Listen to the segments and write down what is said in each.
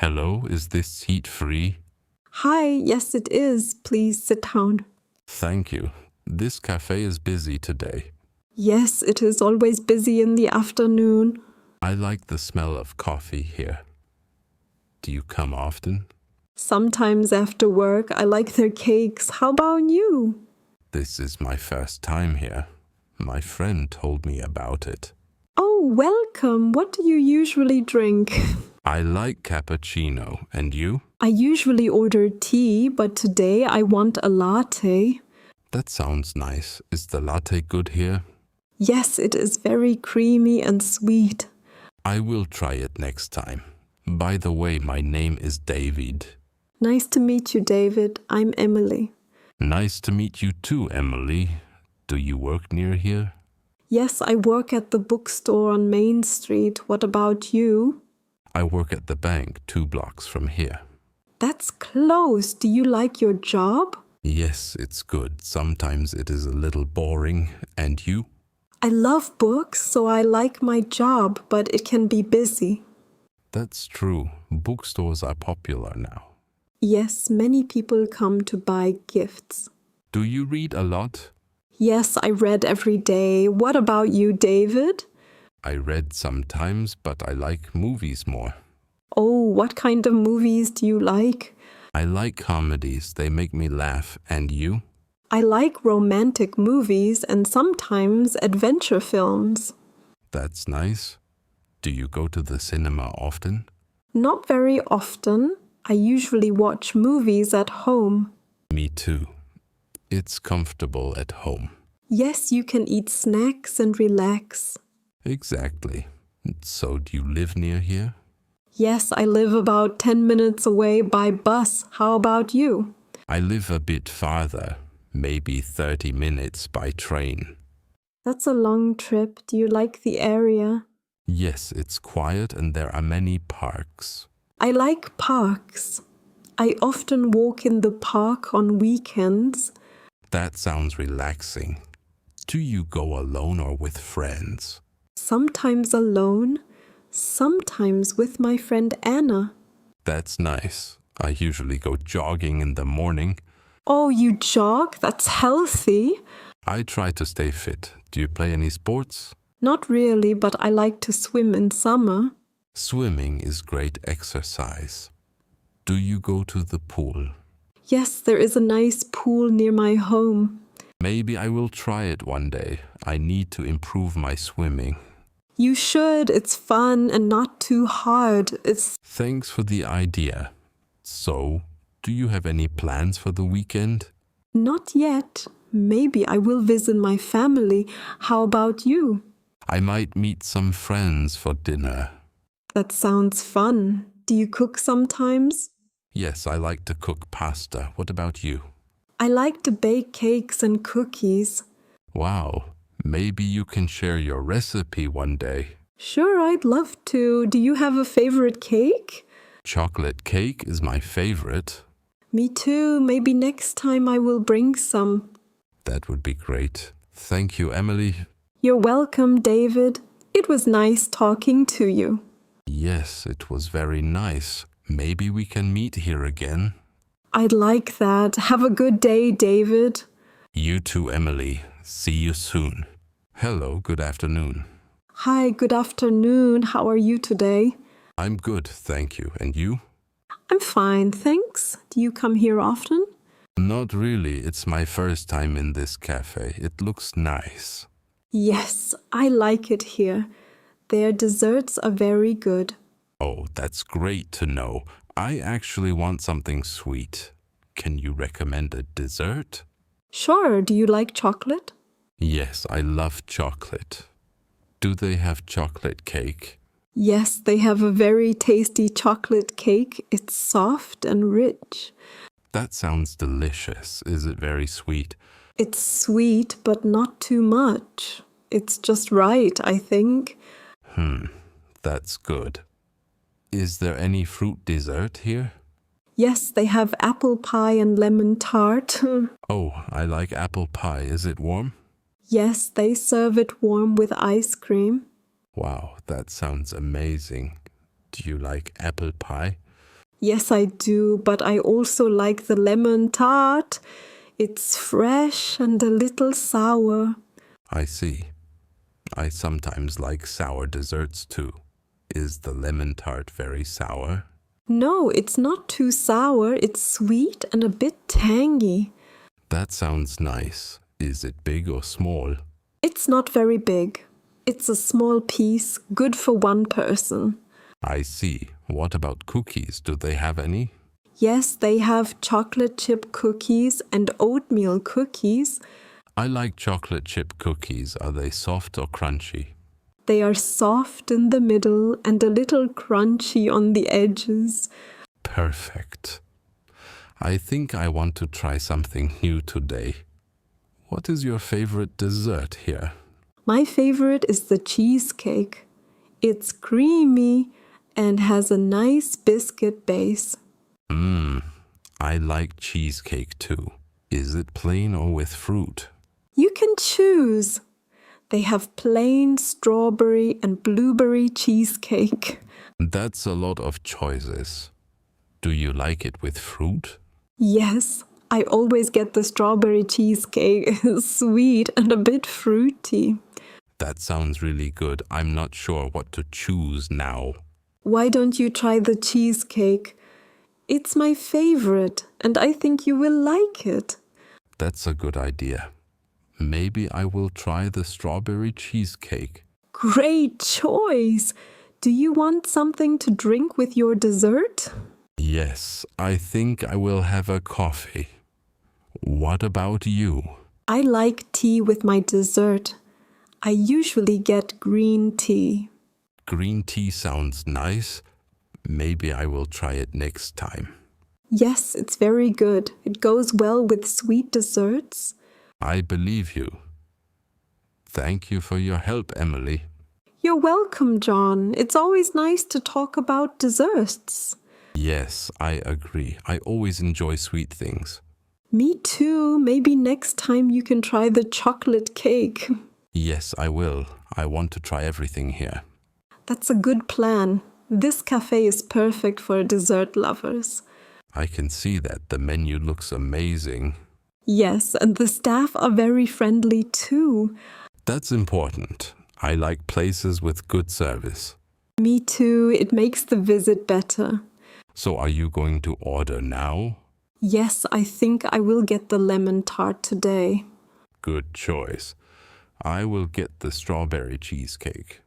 Hello, is this seat free? Hi, yes it is. Please sit down. Thank you. This cafe is busy today. Yes, it is always busy in the afternoon. I like the smell of coffee here. Do you come often? Sometimes after work, I like their cakes. How about you? This is my first time here. My friend told me about it. Oh, welcome. What do you usually drink? I like cappuccino. And you? I usually order tea, but today I want a latte. That sounds nice. Is the latte good here? Yes, it is very creamy and sweet. I will try it next time. By the way, my name is David. Nice to meet you, David. I'm Emily. Nice to meet you too, Emily. Do you work near here? Yes, I work at the bookstore on Main Street. What about you? I work at the bank 2 blocks from here. That's close. Do you like your job? Yes, it's good. Sometimes it is a little boring. And you? I love books, so I like my job, but it can be busy. That's true. Bookstores are popular now. Yes, many people come to buy gifts. Do you read a lot? Yes, I read every day. What about you, David? I read sometimes, but I like movies more. Oh, what kind of movies do you like? I like comedies. They make me laugh. And you? I like romantic movies and sometimes adventure films. That's nice. Do you go to the cinema often? Not very often. I usually watch movies at home. Me too. It's comfortable at home. Yes, you can eat snacks and relax. Exactly. So do you live near here? Yes, I live about 10 minutes away by bus. How about you? I live a bit farther, maybe 30 minutes by train. That's a long trip. Do you like the area? Yes, it's quiet and there are many parks. I like parks. I often walk in the park on weekends. That sounds relaxing. Do you go alone or with friends? Sometimes alone, sometimes with my friend Anna. That's nice. I usually go jogging in the morning. Oh, you jog? That's healthy. I try to stay fit. Do you play any sports? Not really, but I like to swim in summer. Swimming is great exercise. Do you go to the pool? Yes, there is a nice pool near my home. Maybe I will try it one day. I need to improve my swimming. You should. It's fun and not too hard. Thanks for the idea. So, do you have any plans for the weekend? Not yet. Maybe I will visit my family. How about you? I might meet some friends for dinner. That sounds fun. Do you cook sometimes? Yes, I like to cook pasta. What about you? I like to bake cakes and cookies. Wow, maybe you can share your recipe one day. Sure, I'd love to. Do you have a favorite cake? Chocolate cake is my favorite. Me too. Maybe next time I will bring some. That would be great. Thank you, Emily. You're welcome, David. It was nice talking to you. Yes, it was very nice. Maybe we can meet here again. I'd like that. Have a good day, David. You too, Emily. See you soon. Hello, good afternoon. Hi, good afternoon. How are you today? I'm good, thank you. And you? I'm fine, thanks. Do you come here often? Not really. It's my first time in this cafe. It looks nice. Yes, I like it here. Their desserts are very good. Oh, that's great to know. I actually want something sweet. Can you recommend a dessert? Sure, do you like chocolate? Yes, I love chocolate. Do they have chocolate cake? Yes, they have a very tasty chocolate cake. It's soft and rich. That sounds delicious. Is it very sweet? It's sweet, but not too much. It's just right, I think. That's good. Is there any fruit dessert here? Yes, they have apple pie and lemon tart. Oh, I like apple pie. Is it warm? Yes, they serve it warm with ice cream. Wow, that sounds amazing. Do you like apple pie? Yes, I do, but I also like the lemon tart. It's fresh and a little sour. I see. I sometimes like sour desserts too. Is the lemon tart very sour? No, it's not too sour. It's sweet and a bit tangy. That sounds nice. Is it big or small? It's not very big. It's a small piece, good for one person. I see. What about cookies? Do they have any? Yes, they have chocolate chip cookies and oatmeal cookies. I like chocolate chip cookies. Are they soft or crunchy? They are soft in the middle and a little crunchy on the edges. Perfect. I think I want to try something new today. What is your favorite dessert here? My favorite is the cheesecake. It's creamy and has a nice biscuit base. I like cheesecake too. Is it plain or with fruit? You can choose. They have plain strawberry and blueberry cheesecake. That's a lot of choices. Do you like it with fruit? Yes, I always get the strawberry cheesecake. Sweet and a bit fruity. That sounds really good. I'm not sure what to choose now. Why don't you try the cheesecake? It's my favorite, and I think you will like it. That's a good idea. Maybe I will try the strawberry cheesecake. Great choice! Do you want something to drink with your dessert? Yes, I think I will have a coffee. What about you? I like tea with my dessert. I usually get green tea. Green tea sounds nice. Maybe I will try it next time. Yes, it's very good. It goes well with sweet desserts. I believe you. Thank you for your help, Emily. You're welcome, John. It's always nice to talk about desserts. Yes, I agree. I always enjoy sweet things. Me too. Maybe next time you can try the chocolate cake. Yes, I will. I want to try everything here. That's a good plan. This cafe is perfect for dessert lovers. I can see that. The menu looks amazing. Yes, and the staff are very friendly too. That's important. I like places with good service. Me too. It makes the visit better. So are you going to order now? Yes, I think I will get the lemon tart today. Good choice. I will get the strawberry cheesecake.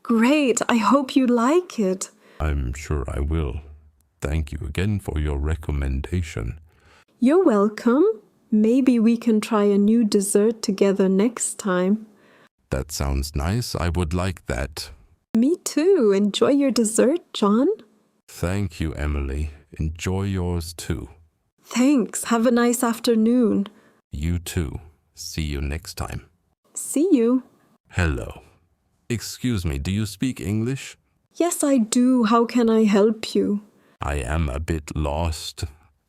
Great. I hope you like it. I'm sure I will. Thank you again for your recommendation. You're welcome. Maybe we can try a new dessert together next time. That sounds nice. I would like that. Me too. Enjoy your dessert, John. Thank you, Emily. Enjoy yours too. Thanks. Have a nice afternoon. You too. See you next time. See you. Hello. Excuse me, do you speak English? Yes, I do. How can I help you? I am a bit lost.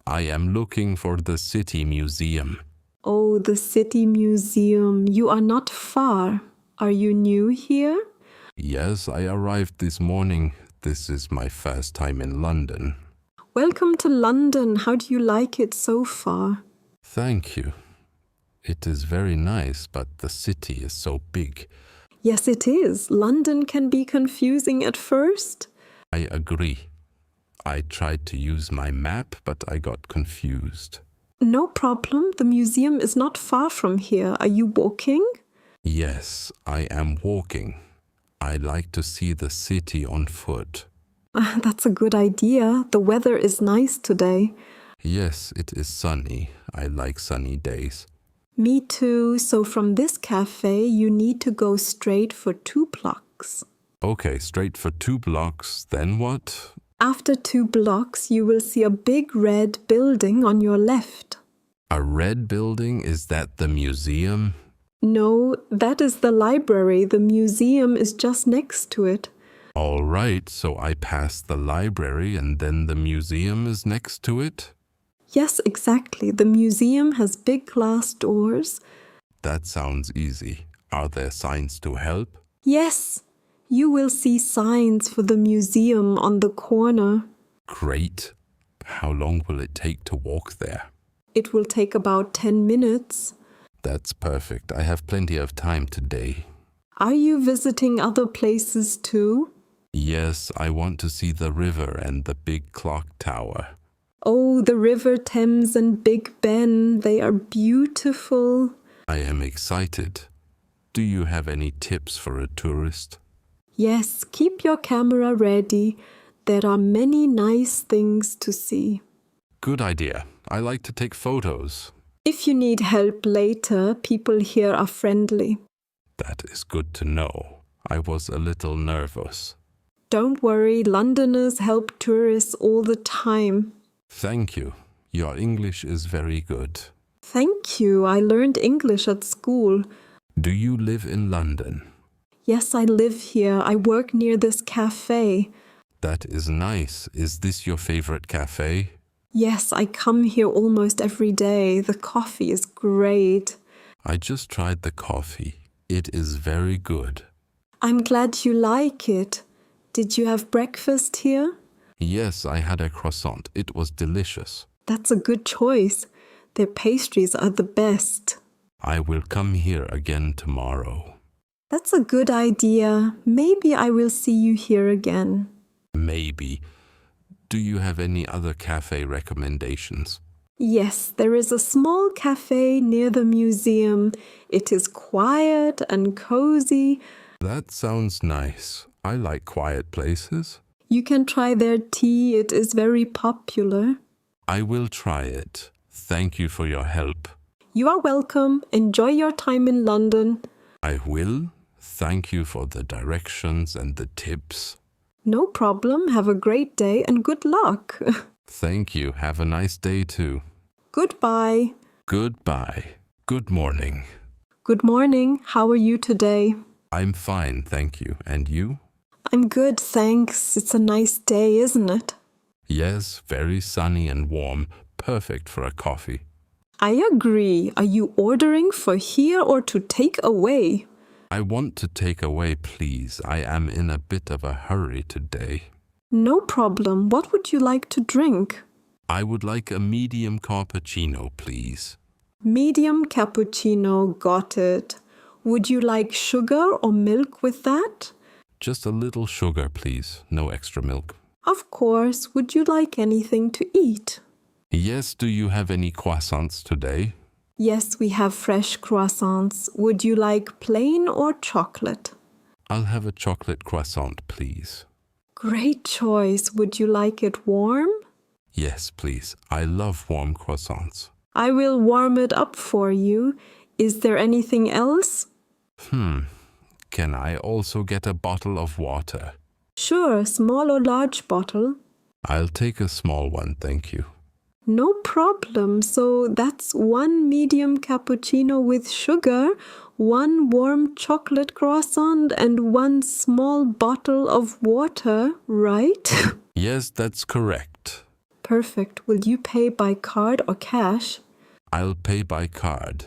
I am looking for the city museum. Oh, the city museum. You are not far. Are you new here? Yes, I arrived this morning. This is my first time in London. Welcome to London. How do you like it so far? Thank you. It is very nice, but the city is so big. Yes, it is. London can be confusing at first. I agree. I tried to use my map, but I got confused. No problem. The museum is not far from here. Are you walking? Yes, I am walking. I like to see the city on foot. That's a good idea. The weather is nice today. Yes, it is sunny. I like sunny days. Me too. So from this cafe, you need to go straight for 2 blocks. Okay, straight for 2 blocks. Then what? After 2 blocks, you will see a big red building on your left. A red building? Is that the museum? No, that is the library. The museum is just next to it. All right, so I pass the library and then the museum is next to it? Yes, exactly. The museum has big glass doors. That sounds easy. Are there signs to help? Yes, you will see signs for the museum on the corner. Great. How long will it take to walk there? It will take about 10 minutes. That's perfect. I have plenty of time today. Are you visiting other places too? Yes, I want to see the river and the big clock tower. Oh, the River Thames and Big Ben, they are beautiful. I am excited. Do you have any tips for a tourist? Yes, keep your camera ready. There are many nice things to see. Good idea. I like to take photos. If you need help later, people here are friendly. That is good to know. I was a little nervous. Don't worry, Londoners help tourists all the time. Thank you. Your English is very good. Thank you. I learned English at school. Do you live in London? Yes, I live here. I work near this café. That is nice. Is this your favorite cafe? Yes, I come here almost every day. The coffee is great. I just tried the coffee. It is very good. I'm glad you like it. Did you have breakfast here? Yes, I had a croissant. It was delicious. That's a good choice. Their pastries are the best. I will come here again tomorrow. That's a good idea. Maybe I will see you here again. Maybe. Do you have any other cafe recommendations? Yes, there is a small cafe near the museum. It is quiet and cozy. That sounds nice. I like quiet places. You can try their tea. It is very popular. I will try it. Thank you for your help. You are welcome. Enjoy your time in London. I will. Thank you for the directions and the tips. No problem. Have a great day and good luck. Thank you. Have a nice day too. Goodbye. Goodbye. Good morning. Good morning. How are you today? I'm fine, thank you. And you? I'm good, thanks. It's a nice day, isn't it? Yes, very sunny and warm. Perfect for a coffee. I agree. Are you ordering for here or to take away? I want to take away, please. I am in a bit of a hurry today. No problem. What would you like to drink? I would like a medium cappuccino, please. Medium cappuccino, got it. Would you like sugar or milk with that? Just a little sugar, please. No extra milk. Of course. Would you like anything to eat? Yes, do you have any croissants today? Yes, we have fresh croissants. Would you like plain or chocolate? I'll have a chocolate croissant, please. Great choice. Would you like it warm? Yes, please. I love warm croissants. I will warm it up for you. Is there anything else? Can I also get a bottle of water? Sure, small or large bottle. I'll take a small one, thank you. No problem. So that's 1 medium cappuccino with sugar, 1 warm chocolate croissant, and 1 small bottle of water, right? Yes, that's correct. Perfect. Will you pay by card or cash? I'll pay by card.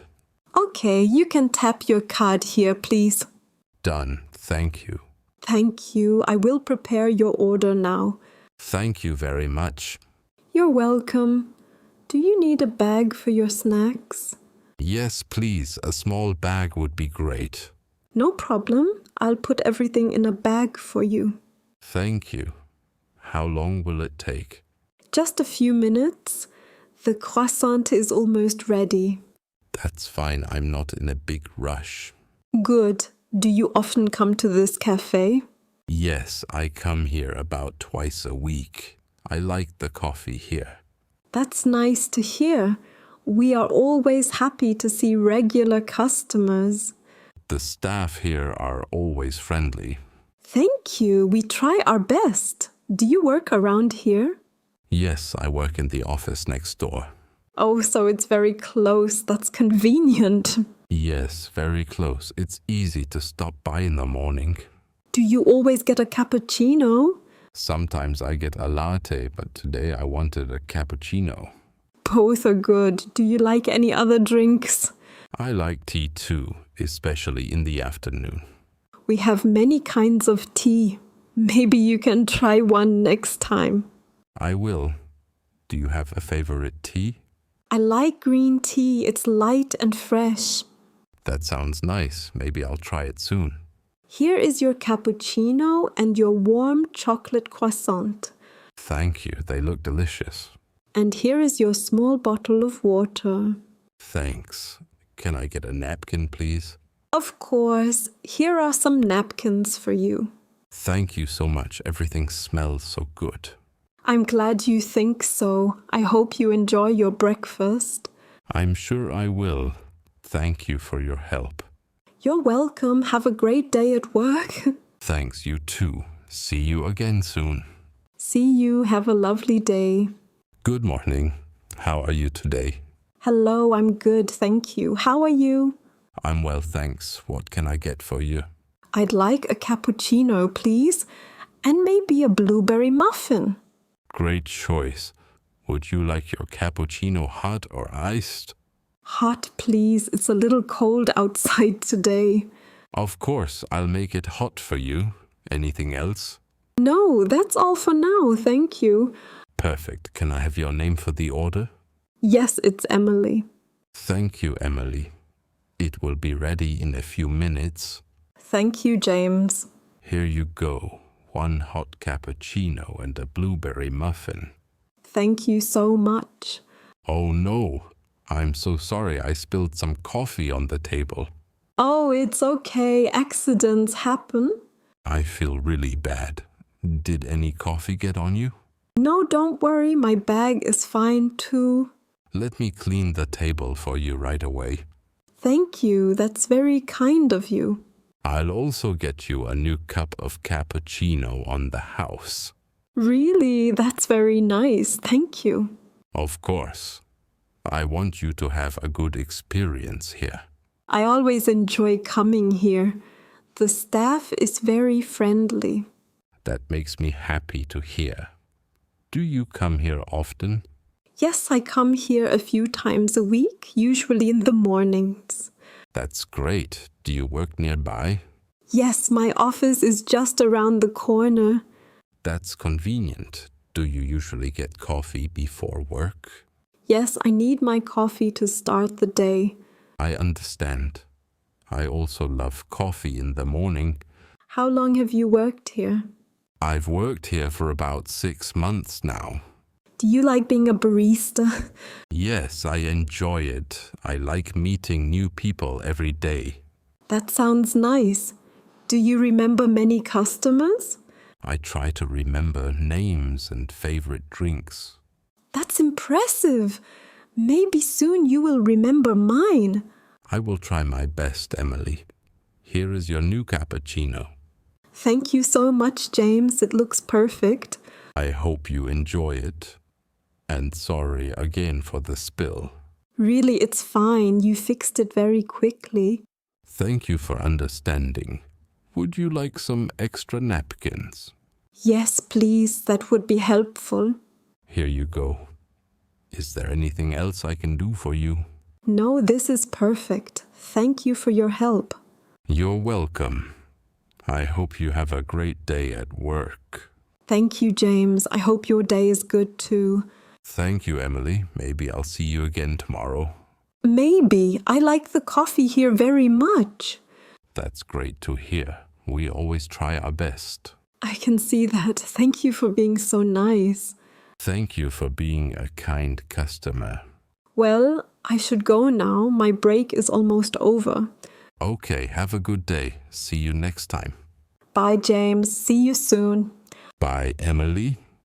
Okay, you can tap your card here, please. Done. Thank you. Thank you. I will prepare your order now. Thank you very much. You're welcome. Do you need a bag for your snacks? Yes, please. A small bag would be great. No problem. I'll put everything in a bag for you. Thank you. How long will it take? Just a few minutes. The croissant is almost ready. That's fine. I'm not in a big rush. Good. Do you often come to this cafe? Yes, I come here about twice a week. I like the coffee here. That's nice to hear. We are always happy to see regular customers. The staff here are always friendly. Thank you. We try our best. Do you work around here? Yes, I work in the office next door. Oh, so it's very close. That's convenient. Yes, very close. It's easy to stop by in the morning. Do you always get a cappuccino? Sometimes I get a latte, but today I wanted a cappuccino. Both are good. Do you like any other drinks? I like tea too, especially in the afternoon. We have many kinds of tea. Maybe you can try one next time. I will. Do you have a favorite tea? I like green tea. It's light and fresh. That sounds nice. Maybe I'll try it soon. Here is your cappuccino and your warm chocolate croissant. Thank you. They look delicious. And here is your small bottle of water. Thanks. Can I get a napkin, please? Of course. Here are some napkins for you. Thank you so much. Everything smells so good. I'm glad you think so. I hope you enjoy your breakfast. I'm sure I will. Thank you for your help. You're welcome. Have a great day at work. Thanks, you too. See you again soon. See you. Have a lovely day. Good morning. How are you today? Hello, I'm good, thank you. How are you? I'm well, thanks. What can I get for you? I'd like a cappuccino, please, and maybe a blueberry muffin. Great choice. Would you like your cappuccino hot or iced? Hot, please. It's a little cold outside today. Of course, I'll make it hot for you. Anything else? No, that's all for now, thank you. Perfect. Can I have your name for the order? Yes, it's Emily. Thank you, Emily. It will be ready in a few minutes. Thank you, James. Here you go. 1 hot cappuccino and a blueberry muffin. Thank you so much. Oh no, I'm so sorry I spilled some coffee on the table. Oh, it's okay. Accidents happen. I feel really bad. Did any coffee get on you? No, don't worry. My bag is fine too. Let me clean the table for you right away. Thank you. That's very kind of you. I'll also get you a new cup of cappuccino on the house. Really? That's very nice. Thank you. Of course. I want you to have a good experience here. I always enjoy coming here. The staff is very friendly. That makes me happy to hear. Do you come here often? Yes, I come here a few times a week, usually in the mornings. That's great. Do you work nearby? Yes, my office is just around the corner. That's convenient. Do you usually get coffee before work? Yes, I need my coffee to start the day. I understand. I also love coffee in the morning. How long have you worked here? I've worked here for about 6 months now. Do you like being a barista? Yes, I enjoy it. I like meeting new people every day. That sounds nice. Do you remember many customers? I try to remember names and favorite drinks. That's impressive. Maybe soon you will remember mine. I will try my best, Emily. Here is your new cappuccino. Thank you so much, James. It looks perfect. I hope you enjoy it. And sorry again for the spill. Really, it's fine. You fixed it very quickly. Thank you for understanding. Would you like some extra napkins? Yes, please. That would be helpful. Here you go. Is there anything else I can do for you? No, this is perfect. Thank you for your help. You're welcome. I hope you have a great day at work. Thank you, James. I hope your day is good too. Thank you, Emily. Maybe I'll see you again tomorrow. Maybe. I like the coffee here very much. That's great to hear. We always try our best. I can see that. Thank you for being so nice. Thank you for being a kind customer. Well, I should go now. My break is almost over. Okay, have a good day. See you next time. Bye, James. See you soon. Bye, Emily.